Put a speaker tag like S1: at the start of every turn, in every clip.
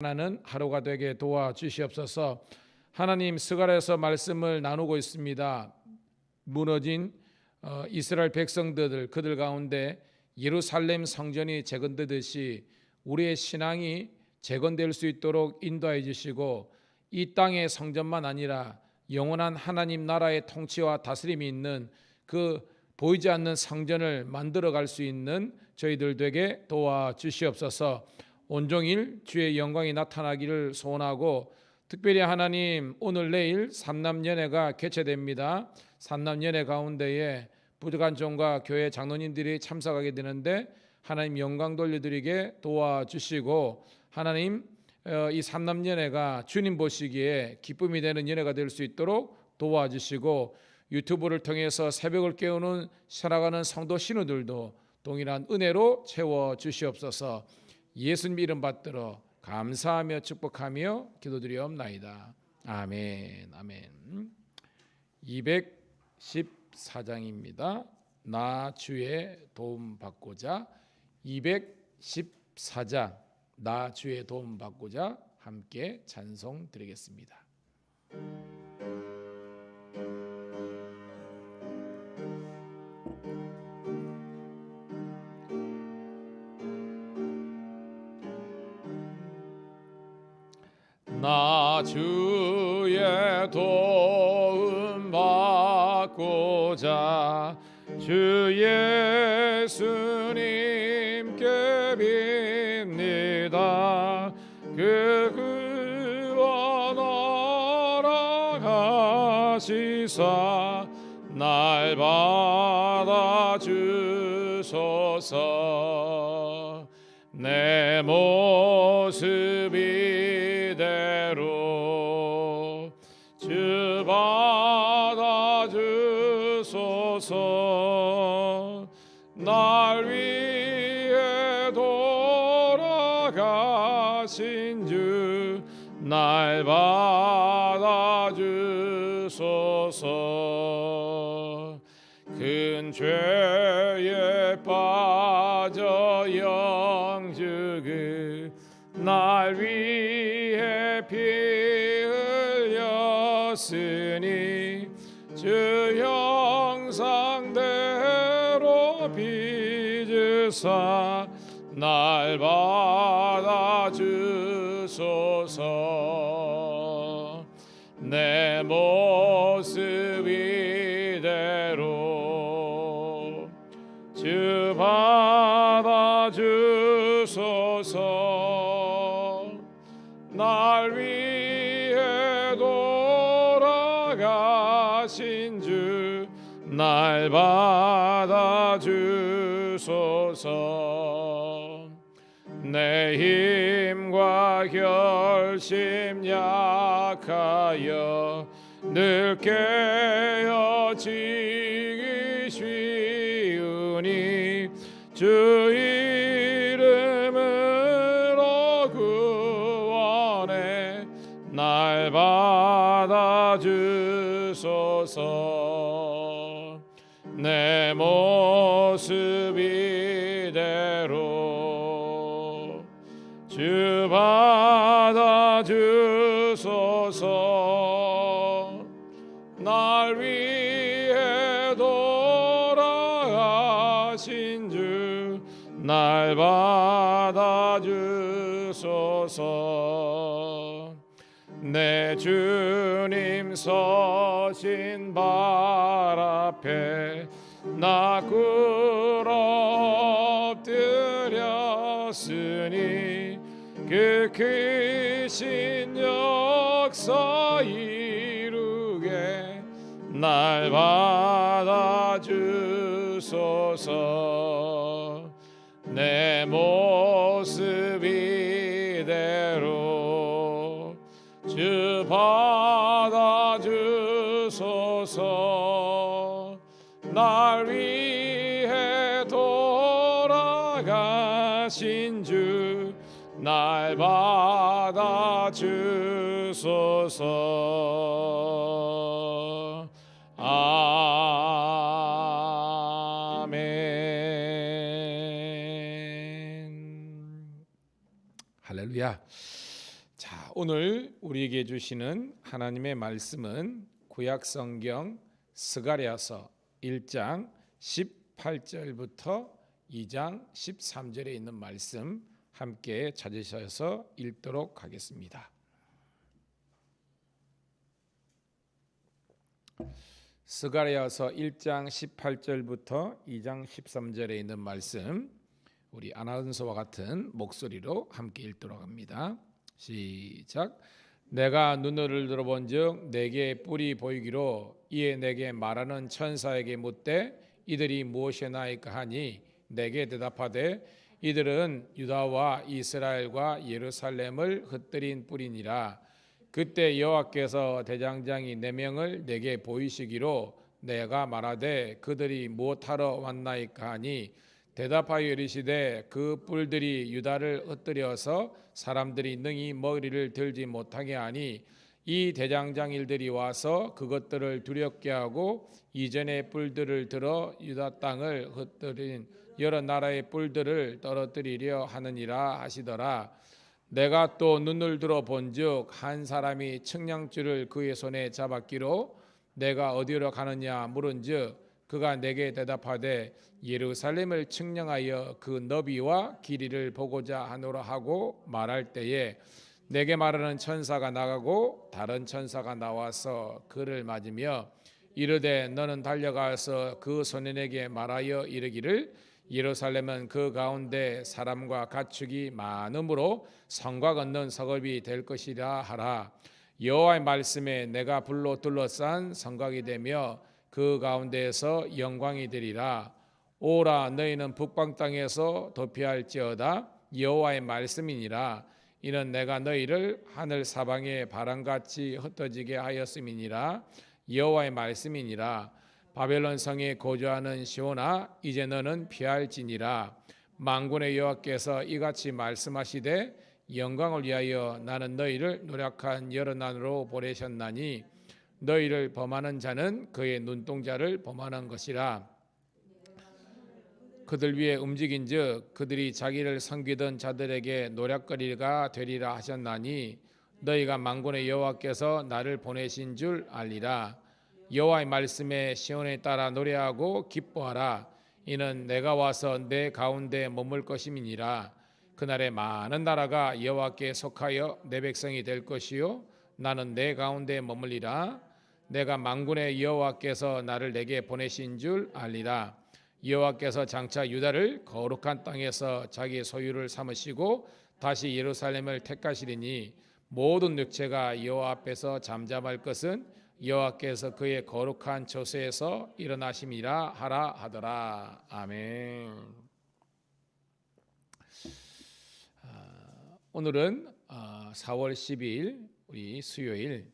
S1: 하나는 하루가 되게 도와주시옵소서. 하나님, 스가랴에서 말씀을 나누고 있습니다. 무너진 이스라엘 백성들, 그들 가운데 예루살렘 성전이 재건되듯이 우리의 신앙이 재건될 수 있도록 인도해 주시고, 이 땅의 성전만 아니라 영원한 하나님 나라의 통치와 다스림이 있는 그 보이지 않는 성전을 만들어갈 수 있는 저희들 되게 도와주시옵소서. 온종일 주의 영광이 나타나기를 소원하고, 특별히 하나님, 오늘 내일 삼남연회가 개최됩니다. 삼남연회 가운데에 부족한 종과 교회 장로님들이 참석하게 되는데, 하나님 영광 돌려드리게 도와주시고, 하나님 이 삼남연회가 주님 보시기에 기쁨이 되는 연회가 될 수 있도록 도와주시고, 유튜브를 통해서 새벽을 깨우는 살아가는 성도 신우들도 동일한 은혜로 채워주시옵소서. 예수님 이름 받들어 감사하며 축복하며 기도드리옵나이다. 아멘. 아멘. 214장입니다. 나 주의 도움 받고자. 214장 나 주의 도움 받고자 함께 찬송 드리겠습니다. 나 주의 도움 받고자 주 예수님께 빕니다. 그 구원 허락하시사 날 받아주소서. 내 모습 이대로 주 받아주소서. 날 위해 돌아가신 주 날 받아주소서. 큰 죄에 빠져 영죽을 날 위해 피 흘렸으니 주 형상대로 빚으사 날 받아주소서. 내 모습 이대로 주 받아주소서. 날 위해 돌아가신 주 날 받아주소서. 내 힘과 결심 약하여 늘 깨어지기 쉬우니 주 이름으로 구원해 날 받아주소서. 내 모습 이대로 주 받아주소서. 날 위해 돌아가신 주 날 받아주소서. 내 주님 서신 발 앞에 나 꿇어 엎드렸으니 그 크신 역사 이루게 날 받아주소서. 내 모습 이대로 주 받아주소서. 날 위해 돌아가신 주 날 받아주소서. 아멘. 할렐루야. 자, 오늘 우리에게 주시는 하나님의 말씀은 구약 성경 스가랴서 1장 18절부터 2장 13절에 있는 말씀 함께 찾으셔서 읽도록 하겠습니다. 스가랴서 1장 18절부터 2장 13절에 있는 말씀, 우리 아나운서와 같은 목소리로 함께 읽도록 합니다. 시작. 내가 눈을 들어본즉 내게 뿔이 보이기로 이에 내게 말하는 천사에게 묻되 이들이 무엇이나이까 하니 내게 대답하되 이들은 유다와 이스라엘과 예루살렘을 흩뜨린 뿔이니라. 그때 여호와께서 대장장이 4명을 내게 보이시기로 내가 말하되 그들이 무엇하러 왔나이까 하니 대답하여 이르시되 그 뿔들이 유다를 흩뜨려서 사람들이 능히 머리를 들지 못하게 하니 이 대장장일들이 와서 그것들을 두렵게 하고 이전의 뿔들을 들어 유다 땅을 흩뜨린 여러 나라의 뿔들을 떨어뜨리려 하느니라 하시더라. 내가 또 눈을 들어 본즉 한 사람이 측량줄을 그의 손에 잡았기로 내가 어디로 가느냐 물은즉 그가 내게 대답하되 예루살렘을 측량하여 그 너비와 길이를 보고자 하노라 하고 말할 때에 내게 말하는 천사가 나가고 다른 천사가 나와서 그를 맞으며 이르되 너는 달려가서 그 소년에게 말하여 이르기를 예루살렘은 그 가운데 사람과 가축이 많으므로 성과 걷는 서겁이 될 것이라 하라. 여호와의 말씀에 내가 불로 둘러싼 성곽이 되며 그 가운데에서 영광이 되리라. 오라 너희는 북방 땅에서 도피할지어다. 여호와의 말씀이니라. 이는 내가 너희를 하늘 사방에 바람같이 흩어지게 하였음이니라. 여호와의 말씀이니라. 바벨론 성에 거주하는 시온아 이제 너는 피할지니라. 만군의 여호와께서 이같이 말씀하시되 영광을 위하여 나는 너희를 노력한 여러 난으로 보내셨나니 너희를 범하는 자는 그의 눈동자를 범하는 것이라. 그들 위에 움직인즉 그들이 자기를 섬기던 자들에게 노략거리가 되리라 하셨나니 너희가 만군의 여호와께서 나를 보내신 줄 알리라. 여호와의 말씀에 시온에 따라 노래하고 기뻐하라. 이는 내가 와서 내 가운데 머물 것임이니라. 그날에 많은 나라가 여호와께 속하여 내 백성이 될 것이요 나는 내 가운데 머물리라. 내가 만군의 여호와께서 나를 내게 보내신 줄 알리라. 여호와께서 장차 유다를 거룩한 땅에서 자기 소유를 삼으시고 다시 예루살렘을 택하시리니 모든 육체가 여호와 앞에서 잠잠할 것은 여호와께서 그의 거룩한 처소에서 일어나심이라 하라 하더라. 아멘. 오늘은 4월 12일 우리 수요일,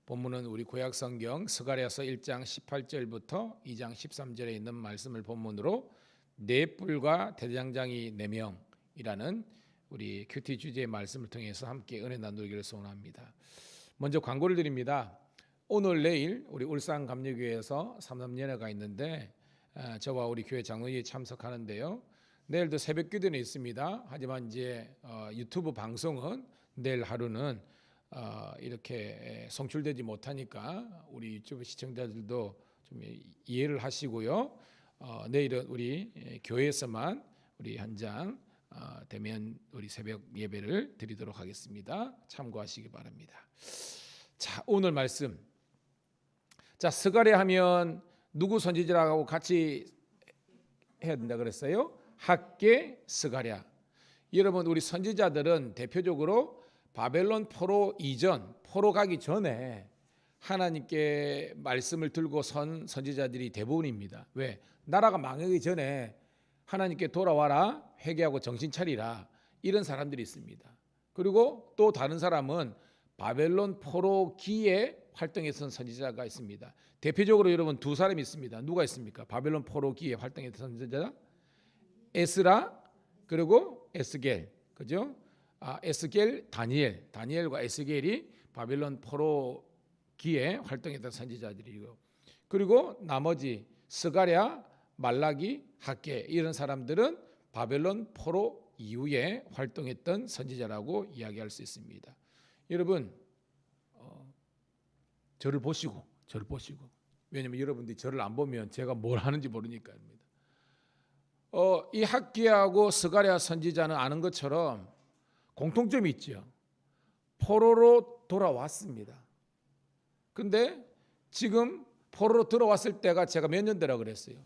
S1: 본문은 우리 구약 성경 스가랴서 1장 18절부터 2장 13절에 있는 말씀을 본문으로 네 뿔과 대장장이 4명이라는 우리 큐티 주제의 말씀을 통해서 함께 은혜 나누기를 소원합니다. 먼저 광고를 드립니다. 오늘 내일 우리 울산 감리교회에서 삼삼연회가 있는데 저와 우리 교회 장로님이 참석하는데요. 내일도 새벽 기도는 있습니다. 하지만 이제 유튜브 방송은 내일 하루는 이렇게 송출되지 못하니까 우리 유튜브 시청자들도 좀 이해를 하시고요. 내일은 우리 교회에서만 우리 현장 대면 우리 새벽 예배를 드리도록 하겠습니다. 참고하시기 바랍니다. 자, 오늘 말씀. 자, 스가랴 하면 누구 선지자라고 같이 해야 된다 그랬어요? 학개 스가랴. 여러분, 우리 선지자들은 대표적으로 바벨론 포로 이전, 포로 가기 전에 하나님께 말씀을 들고 선 선지자들이 대부분입니다. 왜? 나라가 망하기 전에 하나님께 돌아와라, 회개하고 정신 차리라, 이런 사람들이 있습니다. 그리고 또 다른 사람은 바벨론 포로기에 활동했던 선지자가 있습니다. 대표적으로 여러분 두 사람이 있습니다. 누가 있습니까? 바벨론 포로기에 활동했던 선지자? 에스라 그리고 에스겔, 그죠? 에스겔, 다니엘과 에스겔이 바벨론 포로기에 활동했던 선지자들이고, 그리고 나머지 스가랴, 말라기, 학개 이런 사람들은 바벨론 포로 이후에 활동했던 선지자라고 이야기할 수 있습니다. 여러분 저를 보시고 왜냐하면 여러분들이 저를 안 보면 제가 뭘 하는지 모르니까 입니다. 이 학기하고 스가랴 선지자는 아는 것처럼 공통점이 있죠. 포로로 돌아왔습니다. 근데 지금 포로로 들어왔을 때가 제가 몇 년대라 그랬어요.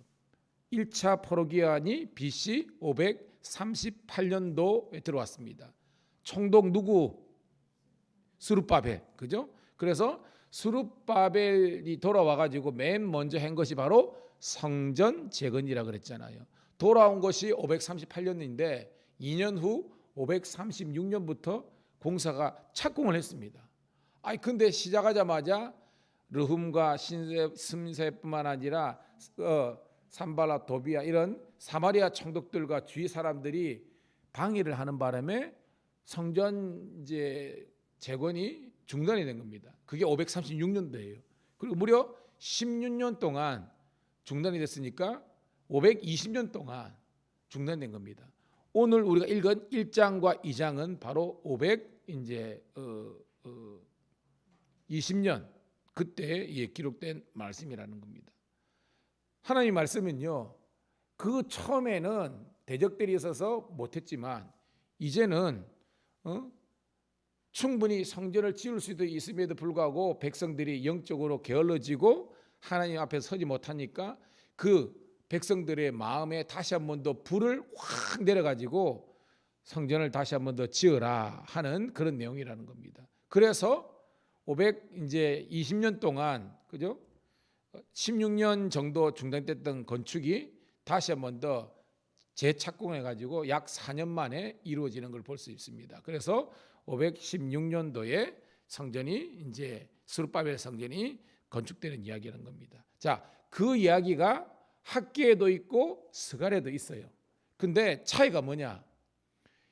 S1: 1차 포로 기한이 BC 538년도에 들어왔습니다. 총독 누구? 스룹바벨. 그죠? 그래서 스룹바벨이 돌아와 가지고 맨 먼저 한 것이 바로 성전 재건이라 그랬잖아요. 돌아온 것이 538년인데 2년 후 536년부터 공사가 착공을 했습니다. 근데 시작하자마자 르훔과 심세뿐만 아니라 산발라 도비아 이런 사마리아 총독들과 주위 사람들이 방해를 하는 바람에 성전 이제 재건이 중단이 된 겁니다. 그게 536년도예요. 그리고 무려 16년 동안 중단이 됐으니까 520년 동안 중단된 겁니다. 오늘 우리가 읽은 1장과 2장은 바로 520년 그때에 기록된 말씀이라는 겁니다. 하나님 말씀은요, 그 처음에는 대적들이 있어서 못했지만 이제는 충분히 성전을 지을 수도 있음에도 불구하고 백성들이 영적으로 게을러지고 하나님 앞에 서지 못하니까 그 백성들의 마음에 다시 한 번 더 불을 확 내려가지고 성전을 다시 한 번 더 지으라 하는 그런 내용이라는 겁니다. 그래서 520년 동안 그죠? 16년 정도 중단됐던 건축이 다시 한 번 더 재착공해 가지고 약 4년 만에 이루어지는 걸 볼 수 있습니다. 그래서 516년도에 성전이 이제 스룹바벨 성전이 건축되는 이야기라는 겁니다. 자, 그 이야기가 학계에도 있고 스가랴에도 있어요. 근데 차이가 뭐냐?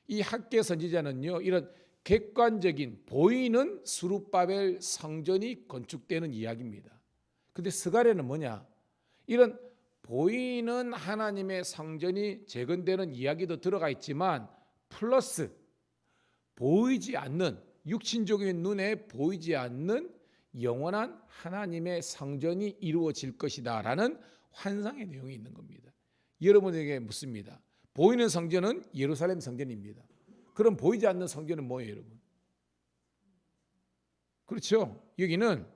S1: 이 학계 선지자는요, 이런 객관적인 보이는 스룹바벨 성전이 건축되는 이야기입니다. 근데 스가랴는 뭐냐? 이런 보이는 하나님의 성전이 재건되는 이야기도 들어가 있지만 플러스 보이지 않는 육신적인 눈에 보이지 않는 영원한 하나님의 성전이 이루어질 것이다라는 환상의 내용이 있는 겁니다. 여러분에게 묻습니다. 보이는 성전은 예루살렘 성전입니다. 그럼 보이지 않는 성전은 뭐예요, 여러분? 그렇죠. 여기는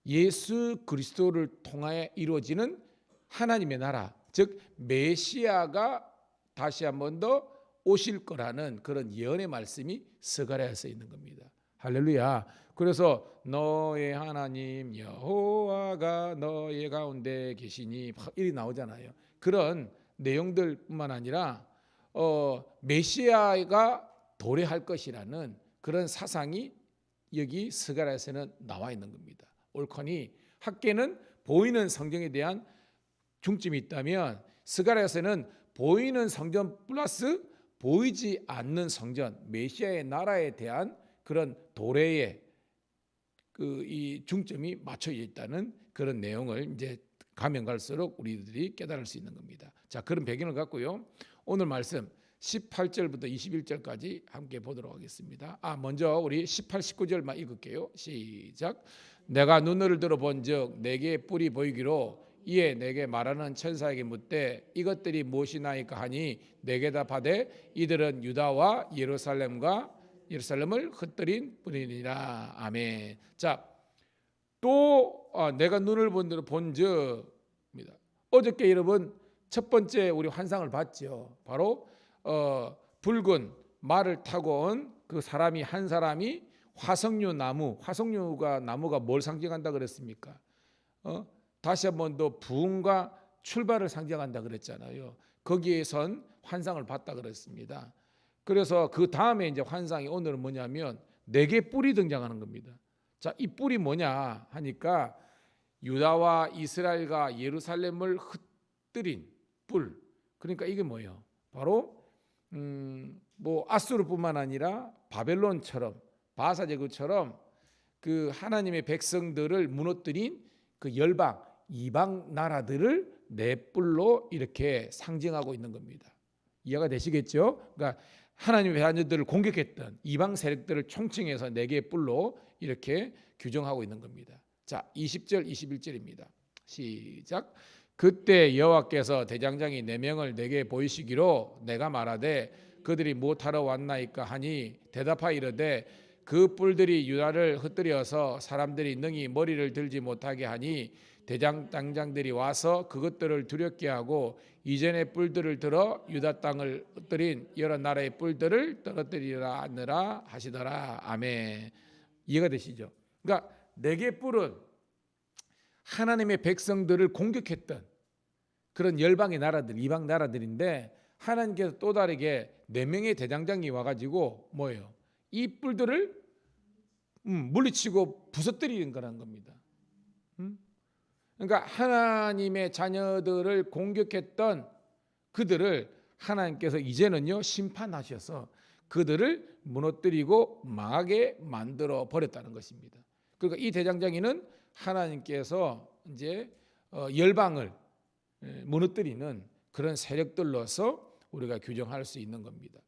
S1: 예수 그리스도를 통하여 이루어지는 하나님의 나라, 즉 메시아가 다시 한 번 더 오실 거라는 그런 예언의 말씀이 스가랴에 있는 겁니다. 할렐루야. 그래서 너의 하나님 여호와가 너의 가운데 계시니 이리 나오잖아요. 그런 내용들뿐만 아니라 메시아가 도래할 것이라는 그런 사상이 여기 스가랴에서는 나와 있는 겁니다. 옳거니 학계는 보이는 성경에 대한 중점이 있다면 스가랴에서는 보이는 성전 플러스 보이지 않는 성전, 메시아의 나라에 대한 그런 도래의 이 중점이 맞춰져 있다는 그런 내용을 이제 가면 갈수록 우리들이 깨달을 수 있는 겁니다. 자, 그런 배경을 갖고요. 오늘 말씀 18절부터 21절까지 함께 보도록 하겠습니다. 먼저 우리 18, 19절만 읽을게요. 시작. 내가 눈을 들어 본즉 내게 뿔이 보이기로 이에 내게 말하는 천사에게 묻되 이것들이 무엇이나이까 하니 내게 답하되 이들은 유다와 예루살렘을 흩뜨린 뿐이니라. 아멘. 자, 또 내가 눈을 본즉입니다. 어저께 여러분 첫 번째 우리 환상을 봤죠. 바로 붉은 말을 타고 온 그 사람이 한 사람이 화석류 나무, 화석류가 나무가 뭘 상징한다 그랬습니까? 다시 한번 더 부흥과 출발을 상징한다 그랬잖아요. 거기에선 환상을 봤다 그랬습니다. 그래서 그 다음에 이제 환상이 오늘은 뭐냐면 네 개 뿔이 등장하는 겁니다. 자, 이 뿔이 뭐냐 하니까 유다와 이스라엘과 예루살렘을 흩뜨린 뿔. 그러니까 이게 뭐예요? 바로 아수르뿐만 아니라 바벨론처럼 바사 제국처럼 그 하나님의 백성들을 무너뜨린 그 열방 이방 나라들을 네 뿔로 이렇게 상징하고 있는 겁니다. 이해가 되시겠죠? 그러니까 하나님의 자녀들을 공격했던 이방 세력들을 총칭해서 네 개의 뿔로 이렇게 규정하고 있는 겁니다. 자, 20절 21절입니다. 시작. 그때 여호와께서 대장장이 네 명을 내게 보이시기로 내가 말하되 그들이 무엇하러 왔나이까 하니 대답하여 이르되 그 뿔들이 유다를 흩뜨려서 사람들이 능히 머리를 들지 못하게 하니 대장장들이 와서 그것들을 두렵게 하고 이전의 뿔들을 들어 유다 땅을 흩뜨린 여러 나라의 뿔들을 떨어뜨리라 하느라 하시더라. 아멘. 이해가 되시죠? 그러니까 네 개의 뿔은 하나님의 백성들을 공격했던 그런 열방의 나라들, 이방 나라들인데 하나님께서 또 다르게 네 명의 대장장이 와가지고 뭐예요? 이 뿔들을 물리치고 부서뜨리는 거라는 겁니다. 그러니까 하나님의 자녀들을 공격했던 그들을 하나님께서 이제는요 심판하셔서 그들을 무너뜨리고 망하게 만들어 버렸다는 것입니다. 그러니까 이 대장장이는 하나님께서 이제 열방을 무너뜨리는 그런 세력들로서 우리가 규정할 수 있는 겁니다.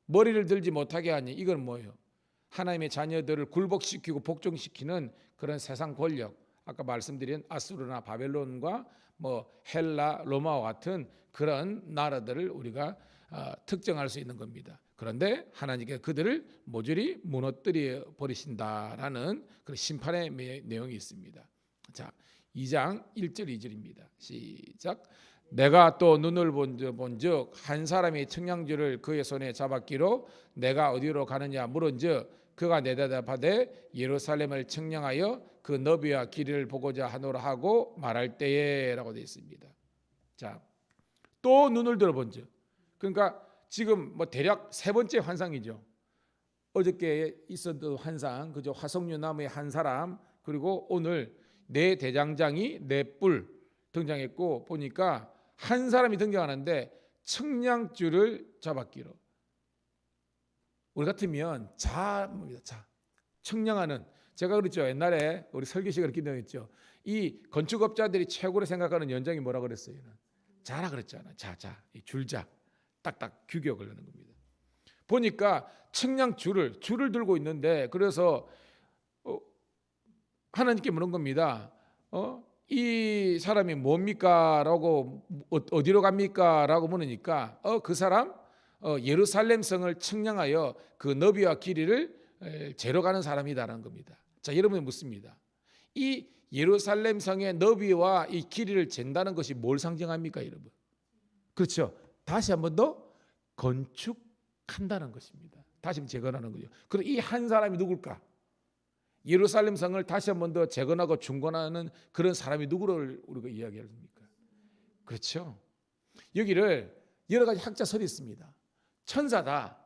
S1: 머리를 들지 못하게 하니 이건 뭐예요? 하나님의 자녀들을 굴복시키고 복종시키는 그런 세상 권력, 아까 말씀드린 아수르나 바벨론과 뭐 헬라, 로마와 같은 그런 나라들을 우리가 특정할 수 있는 겁니다. 그런데 하나님께서 그들을 모조리 무너뜨려 버리신다라는 그런 심판의 내용이 있습니다. 자, 2장 1절 2절입니다. 시작. 내가 또 눈을 본즉 한 사람이 청량줄을 그의 손에 잡았기로 내가 어디로 가느냐 물은즉 그가 내대답하되 예루살렘을 청량하여 그 너비와 길이를 보고자 하노라 하고 말할 때에라고 되어 있습니다. 자, 또 눈을 들어본즉, 그러니까 지금 뭐 대략 세 번째 환상이죠. 어저께 있었던 환상, 그죠? 화석류 나무의 한 사람, 그리고 오늘 네 대장장이 네 뿔 등장했고 보니까 한 사람이 등장하는데 청량줄을 잡았기로. 우리 같으면 자입니다. 자, 청량하는. 제가 그랬죠. 옛날에 우리 설계식을 이렇게 넣었죠. 이 건축업자들이 최고로 생각하는 연장이 뭐라 그랬어요? 자라 그랬잖아. 자, 이 줄자 딱딱 규격을 하는 겁니다. 보니까 청량줄을 들고 있는데 그래서 하나님께 물은 겁니다. 이 사람이 뭡니까? 라고 어디로 갑니까? 라고 물으니까 그 사람 예루살렘 성을 청량하여 그 너비와 길이를 재러 가는 사람이다라는 겁니다. 자, 여러분이 묻습니다. 이 예루살렘 성의 너비와 이 길이를 잰다는 것이 뭘 상징합니까, 여러분? 그렇죠. 다시 한 번 더 건축한다는 것입니다. 다시 재건하는 거죠. 그럼 이 한 사람이 누굴까? 예루살렘 성을 다시 한 번 더 재건하고 중건하는 그런 사람이 누구를 우리가 이야기합니까? 그렇죠. 여기를 여러 가지 학자설이 있습니다. 천사다.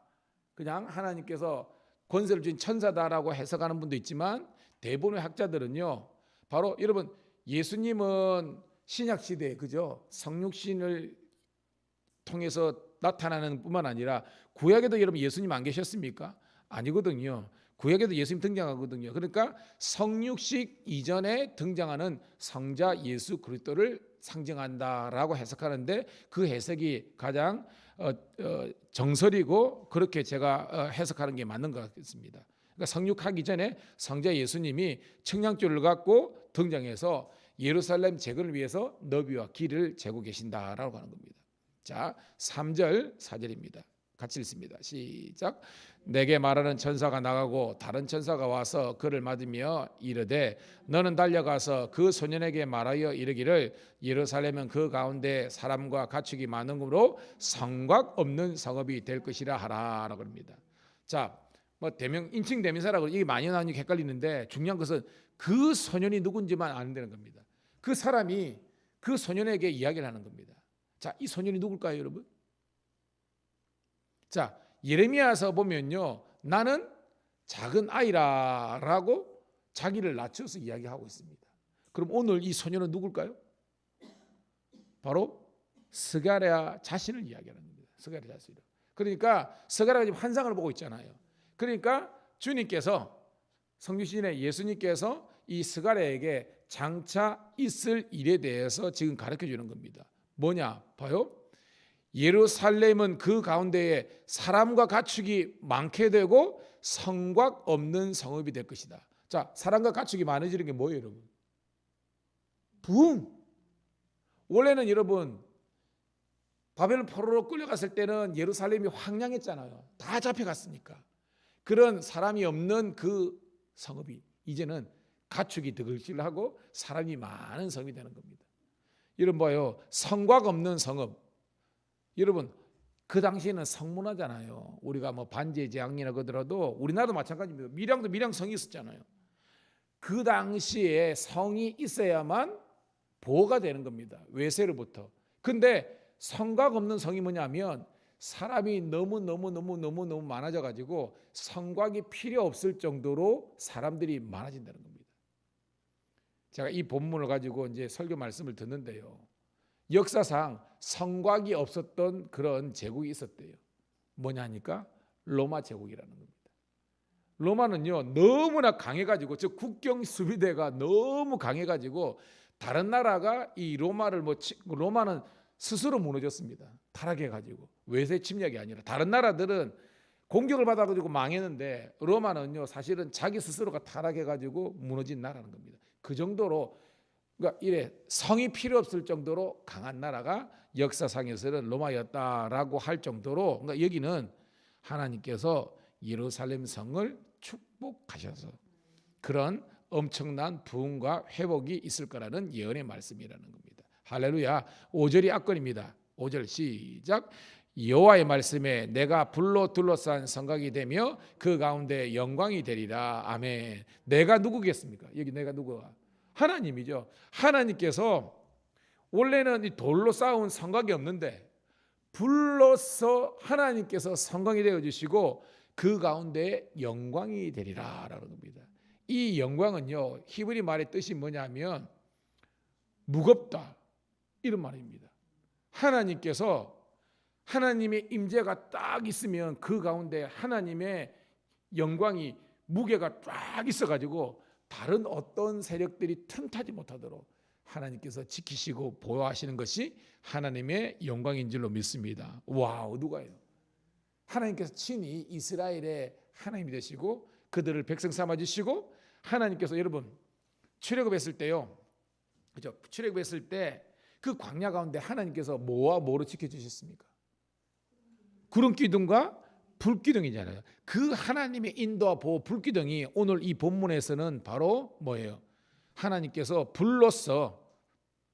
S1: 그냥 하나님께서 권세를 주신 천사다라고 해석하는 분도 있지만 대부분의 학자들은요. 바로 여러분 예수님은 신약 시대에 그죠? 성육신을 통해서 나타나는 뿐만 아니라 구약에도 여러분 예수님 안 계셨습니까? 아니거든요. 구약에도 예수님 등장하거든요. 그러니까 성육식 이전에 등장하는 성자 예수 그리스도를 상징한다라고 해석하는데 그 해석이 가장 정설이고 그렇게 제가 해석하는 게 맞는 것 같습니다. 그러니까 성육하기 전에 성자 예수님이 청량줄을 갖고 등장해서 예루살렘 재건을 위해서 너비와 길을 재고 계신다라고 하는 겁니다. 자, 3절 4절입니다. 같이 읽습니다. 시작. 내게 말하는 천사가 나가고 다른 천사가 와서 그를 맞으며 이르되 너는 달려가서 그 소년에게 말하여 이르기를 예루살렘은 그 가운데 사람과 가축이 많음으로 성곽 없는 성읍이 될 것이라 하라라고 합니다. 자, 뭐 대명 인칭 대명사라고 이게 많이 나오니까 헷갈리는데 중요한 것은 그 소년이 누군지만 아는 되는 겁니다. 그 사람이 그 소년에게 이야기를 하는 겁니다. 자, 이 소년이 누굴까요, 여러분? 자, 예레미야서 보면요, 나는 작은 아이라라고 자기를 낮춰서 이야기하고 있습니다. 그럼 오늘 이 소년은 누굴까요? 바로 스가랴 자신을 이야기하는 겁니다. 스가랴 자신을. 그러니까 스가랴가 지금 환상을 보고 있잖아요. 그러니까 주님께서 성육신의 예수님께서 이 스가랴에게 장차 있을 일에 대해서 지금 가르쳐 주는 겁니다. 뭐냐? 봐요. 예루살렘은 그 가운데에 사람과 가축이 많게 되고 성곽 없는 성읍이 될 것이다. 자, 사람과 가축이 많아지는 게 뭐예요, 여러분? 부흥. 원래는 여러분 바벨론 포로로 끌려갔을 때는 예루살렘이 황량했잖아요. 다 잡혀갔으니까. 그런 사람이 없는 그 성읍이 이제는 가축이 드글질하고 사람이 많은 성이 되는 겁니다. 여러분 봐요. 성곽 없는 성읍. 여러분 그 당시에는 성문화잖아요. 우리가 뭐 반지의 제왕이나 그러더라도 우리나라도 마찬가지입니다. 밀양도 밀양성이 있었잖아요. 그 당시에 성이 있어야만 보호가 되는 겁니다. 외세로부터. 근데 성곽 없는 성이 뭐냐면 사람이 너무 많아져 가지고 성곽이 필요 없을 정도로 사람들이 많아진다는 겁니다. 제가 이 본문을 가지고 이제 설교 말씀을 듣는데요. 역사상 성곽이 없었던 그런 제국이 있었대요. 뭐냐니까 로마 제국이라는 겁니다. 로마는요 너무나 강해가지고 즉 국경 수비대가 너무 강해가지고 다른 나라가 이 로마를 로마는 스스로 무너졌습니다. 타락해가지고 외세 침략이 아니라 다른 나라들은 공격을 받아가지고 망했는데 로마는요 사실은 자기 스스로가 타락해가지고 무너진 나라는 겁니다. 그 정도로 그러니까 이래 성이 필요 없을 정도로 강한 나라가 역사상에서는 로마였다라고 할 정도로 그러니까 여기는 하나님께서 예루살렘 성을 축복하셔서 그런 엄청난 부흥과 회복이 있을 거라는 예언의 말씀이라는 겁니다. 할렐루야. 5절이 압권입니다. 5절 시작. 여호와의 말씀에 내가 불로 둘러싼 성곽이 되며 그 가운데 영광이 되리라. 아멘. 내가 누구겠습니까? 여기 내가 누구가? 하나님이죠. 하나님께서 원래는 이 돌로 쌓은 성곽이 없는데 불로서 하나님께서 성곽이 되어 주시고 그 가운데 영광이 되리라라는 겁니다. 이 영광은요 히브리 말의 뜻이 뭐냐면 무겁다 이런 말입니다. 하나님께서 하나님의 임재가 딱 있으면 그 가운데 하나님의 영광이 무게가 쫙 있어가지고 다른 어떤 세력들이 틈타지 못하도록 하나님께서 지키시고 보호하시는 것이 하나님의 영광인 줄로 믿습니다. 와우, 누가요? 하나님께서 친히 이스라엘의 하나님이 되시고 그들을 백성 삼아 주시고 하나님께서 여러분 출애굽했을 때요, 그죠? 출애굽했을 때 그 광야 가운데 하나님께서 뭐와 뭐로 지켜 주셨습니까? 구름 기둥과 불 기둥이잖아요. 그 하나님의 인도와 보호 불 기둥이 오늘 이 본문에서는 바로 뭐예요? 하나님께서 불로서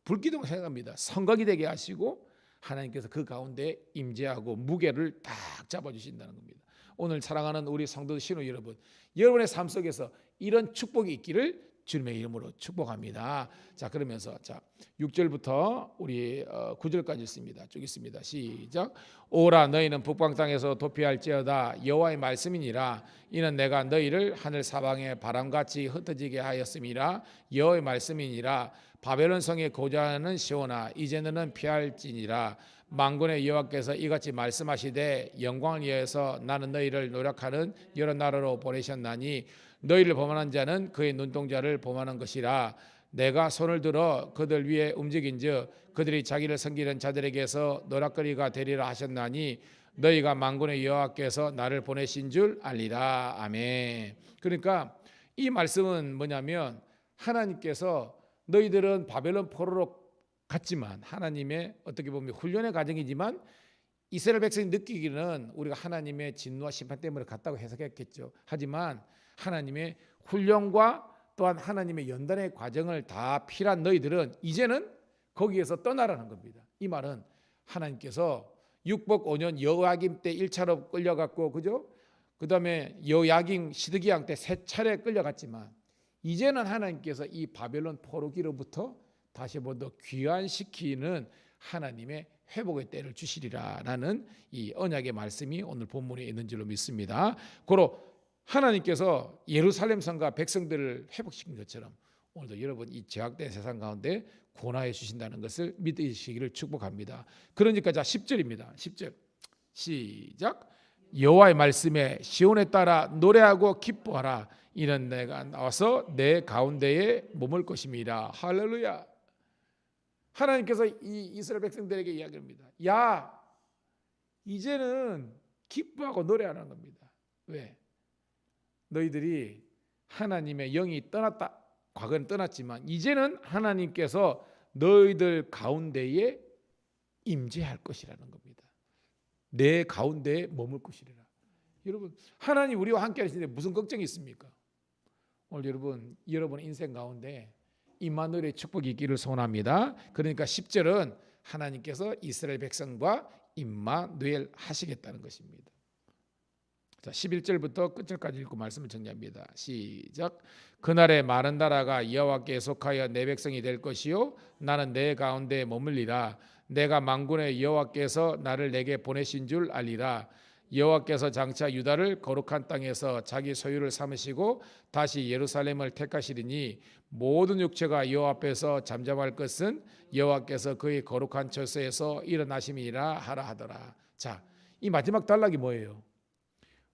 S1: 불 기둥을 생각합니다. 성곽이 되게 하시고 하나님께서 그 가운데 임재하고 무게를 딱 잡아 주신다는 겁니다. 오늘 사랑하는 우리 성도 신우 여러분, 여러분의 삶 속에서 이런 축복이 있기를 주님의 이름으로 축복합니다. 자, 그러면서 자 6절부터 우리 9절까지 있습니다. 쭉 있습니다. 시작. 오라 너희는 북방 땅에서 도피할지어다 여호와의 말씀이니라. 이는 내가 너희를 하늘 사방에 바람같이 흩어지게 하였음이라. 여호와의 말씀이니라. 바벨론 성에 거주하는 시온아 이제 너는 피할지니라. 만군의 여호와께서 이같이 말씀하시되 영광을 위하여서 나는 너희를 노력하는 여러 나라로 보내셨나니 너희를 범하는 자는 그의 눈동자를 범하는 것이라. 내가 손을 들어 그들 위에 움직인즉 그들이 자기를 섬기는 자들에게서 노략거리가 되리라 하셨나니 너희가 만군의 여호와께서 나를 보내신 줄 알리라. 아멘. 그러니까 이 말씀은 뭐냐면 하나님께서 너희들은 바벨론 포로로 갔지만 하나님의 어떻게 보면 훈련의 과정이지만 이스라엘 백성이 느끼기는 우리가 하나님의 진노와 심판 때문에 갔다고 해석했겠죠. 하지만 하나님의 훈련과 또한 하나님의 연단의 과정을 다 필요한 너희들은 이제는 거기에서 떠나라는 겁니다. 이 말은 하나님께서 육복 5년 여호야김 때 1차로 끌려갔고 그죠? 그다음에 여호야김 시드기야 때 3차례 끌려갔지만 이제는 하나님께서 이 바벨론 포로기로부터 다시 한번 더 귀환시키는 하나님의 회복의 때를 주시리라라는 이 언약의 말씀이 오늘 본문에 있는 줄로 믿습니다. 고로 하나님께서 예루살렘 성과 백성들을 회복시킨 것처럼 오늘도 여러분 이 제약된 세상 가운데 구원하여 주신다는 것을 믿으시기를 축복합니다. 그러니까 자 10절입니다. 10절 시작. 여호와의 말씀에 시온에 따라 노래하고 기뻐하라. 이는 내가 나와서 내 가운데에 머물 것임이라. 할렐루야. 하나님께서 이 이스라엘 백성들에게 이야기합니다. 야, 이제는 기뻐하고 노래하는 겁니다. 왜? 너희들이 하나님의 영이 떠났다. 과거는 떠났지만 이제는 하나님께서 너희들 가운데에 임재할 것이라는 겁니다. 내 가운데에 머물 것이라. 여러분, 하나님 우리와 함께 하시는데 무슨 걱정이 있습니까? 오늘 여러분 인생 가운데 임마누엘의 축복이 있기를 소원합니다. 그러니까 10절은 하나님께서 이스라엘 백성과 임마누엘 하시겠다는 것입니다. 자, 11절부터 끝절까지 읽고 말씀을 정리합니다. 시작. 그날에 많은 나라가 여호와께 속하여 내 백성이 될 것이요 나는 내 가운데 머물리라. 내가 만군의 여호와께서 나를 내게 보내신 줄 알리라. 여호와께서 장차 유다를 거룩한 땅에서 자기 소유를 삼으시고 다시 예루살렘을 택하시리니 모든 육체가 여호와 앞에서 잠잠할 것은 여호와께서 그의 거룩한 처소에서 일어나심이라 하라 하더라. 자, 이 마지막 단락이 뭐예요?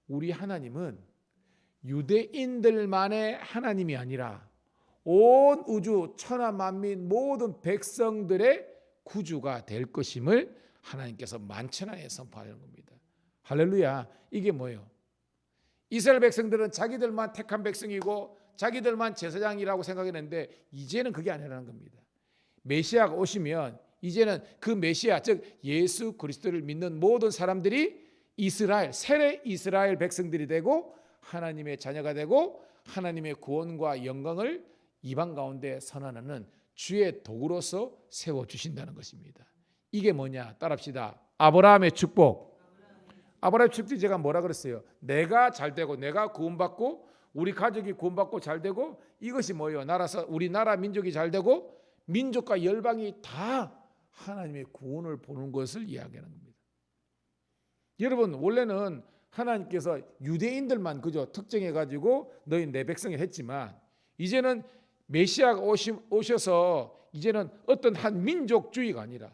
S1: 우리 하나님은 유대인들만의 하나님이 아니라 온 우주 천하 만민 모든 백성들의 구주가 될 것임을 하나님께서 만천하에 선포하는 겁니다. 할렐루야. 이게 뭐예요? 이스라엘 백성들은 자기들만 택한 백성이고 자기들만 제사장이라고 생각했는데 이제는 그게 아니라는 겁니다. 메시아가 오시면 이제는 그 메시아 즉 예수 그리스도를 믿는 모든 사람들이 이스라엘 세례 이스라엘 백성들이 되고 하나님의 자녀가 되고 하나님의 구원과 영광을 이방 가운데 선언하는 주의 도구로서 세워주신다는 것입니다. 이게 뭐냐? 따라합시다. 아브라함의 축복. 아브라함의 축복이 제가 뭐라 그랬어요? 내가 잘되고 내가 구원받고 우리 가족이 구원받고 잘되고 이것이 뭐예요? 우리 나라 민족이 잘되고 민족과 열방이 다 하나님의 구원을 보는 것을 이야기하는 겁니다. 여러분, 원래는 하나님께서 유대인들만 그저 특정해 가지고 너희 내 백성이 했지만 이제는 메시아가 오셔서 이제는 어떤 한 민족주의가 아니라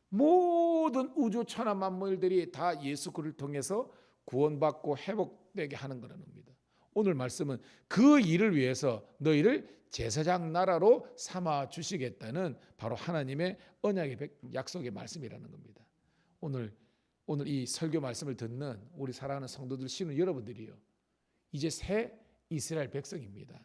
S1: 모든 우주 천하 만물들이 다 예수 그리스도를 통해서 구원받고 회복되게 하는 거라는 겁니다. 오늘 말씀은 그 일을 위해서 너희를 제사장 나라로 삼아 주시겠다는 바로 하나님의 언약의 약속의 말씀이라는 겁니다. 오늘 이 설교 말씀을 듣는 우리 사랑하는 성도들 신은 여러분들이요, 이제 새 이스라엘 백성입니다.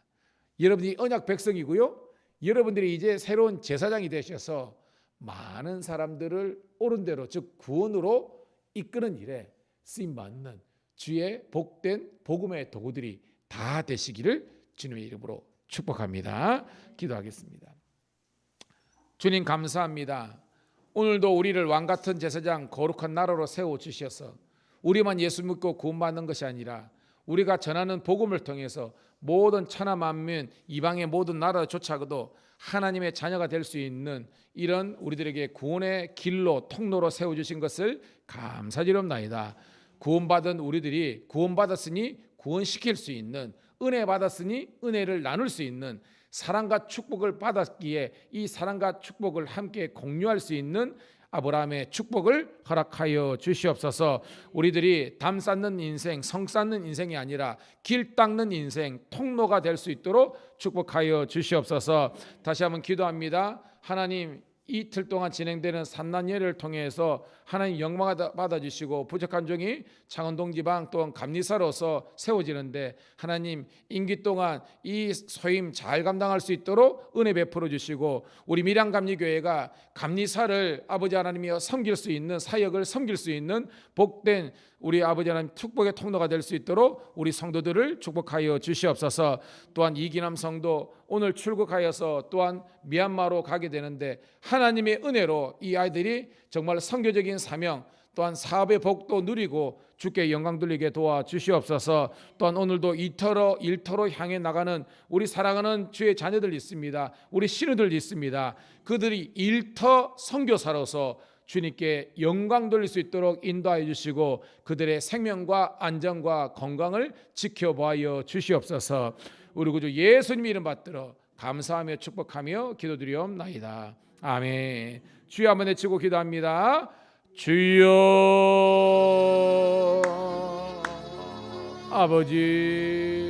S1: 여러분이 언약 백성이고요, 여러분들이 이제 새로운 제사장이 되셔서 많은 사람들을 옳은 대로 즉 구원으로 이끄는 일에 쓰임받는 주의 복된 복음의 도구들이 다 되시기를 주님의 이름으로 축복합니다. 기도하겠습니다. 주님 감사합니다. 오늘도 우리를 왕같은 제사장 거룩한 나라로 세워주셔서 우리만 예수 믿고 구원받는 것이 아니라 우리가 전하는 복음을 통해서 모든 천하 만민 이방의 모든 나라조차도 하나님의 자녀가 될 수 있는 이런 우리들에게 구원의 길로 통로로 세워주신 것을 감사드립니다. 구원받은 우리들이 구원받았으니 구원시킬 수 있는, 은혜 받았으니 은혜를 나눌 수 있는, 사랑과 축복을 받았기에 이 사랑과 축복을 함께 공유할 수 있는 아브라함의 축복을 허락하여 주시옵소서. 우리들이 담 쌓는 인생, 성 쌓는 인생이 아니라 길 닦는 인생, 통로가 될 수 있도록 축복하여 주시옵소서. 다시 한번 기도합니다. 하나님, 이틀 동안 진행되는 산난예를 통해서 하나님 영광 받아주시고 부족한 종이 창원동 지방 또한 감리사로서 세워지는데 하나님 임기 동안 이 소임 잘 감당할 수 있도록 은혜 베풀어 주시고 우리 밀양감리교회가 감리사를 아버지 하나님이여 섬길 수 있는 사역을 섬길 수 있는 복된 우리 아버지 하나님 축복의 통로가 될 수 있도록 우리 성도들을 축복하여 주시옵소서. 또한 이기남 성도 오늘 출국하여서 또한 미얀마로 가게 되는데 하나님의 은혜로 이 아이들이 정말 선교적인 사명 또한 사업의 복도 누리고 주께 영광 돌리게 도와주시옵소서. 또한 오늘도 일터로 향해 나가는 우리 사랑하는 주의 자녀들 있습니다. 우리 신우들 있습니다. 그들이 일터 선교사로서 주님께 영광 돌릴 수 있도록 인도하여 주시고 그들의 생명과 안전과 건강을 지켜보아 주시옵소서. 우리 구주 예수님 이름 받들어 감사하며 축복하며 기도드리옵나이다. 아멘. 주여 한번 외치고 기도합니다. 주여 아버지